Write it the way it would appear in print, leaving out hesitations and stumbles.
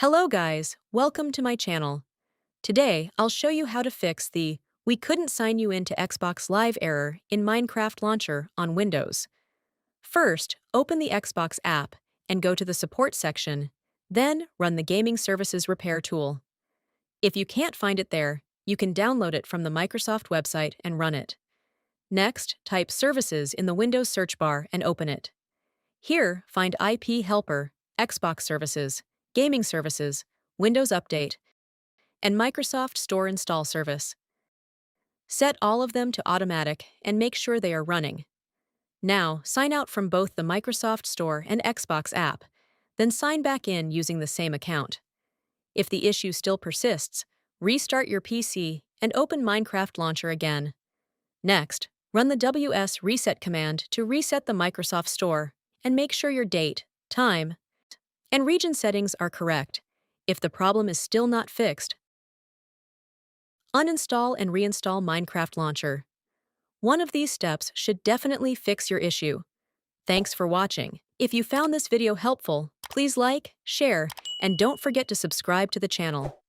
Hello guys, welcome to my channel. Today, I'll show you how to fix the "We couldn't sign you into Xbox Live" error in Minecraft Launcher on Windows. First, open the Xbox app and go to the Support section, then run the Gaming Services Repair tool. If you can't find it there, you can download it from the Microsoft website and run it. Next, type Services in the Windows search bar and open it. Here, find IP Helper, Xbox Services, Gaming Services, Windows Update, and Microsoft Store Install Service. Set all of them to automatic and make sure they are running. Now, sign out from both the Microsoft Store and Xbox app, then sign back in using the same account. If the issue still persists, restart your PC and open Minecraft Launcher again. Next, run the WS reset command to reset the Microsoft Store and make sure your date, time, and region settings are correct. If the problem is still not fixed, uninstall and reinstall Minecraft Launcher. One of these steps should definitely fix your issue. Thanks for watching. If you found this video helpful, please like, share, and don't forget to subscribe to the channel.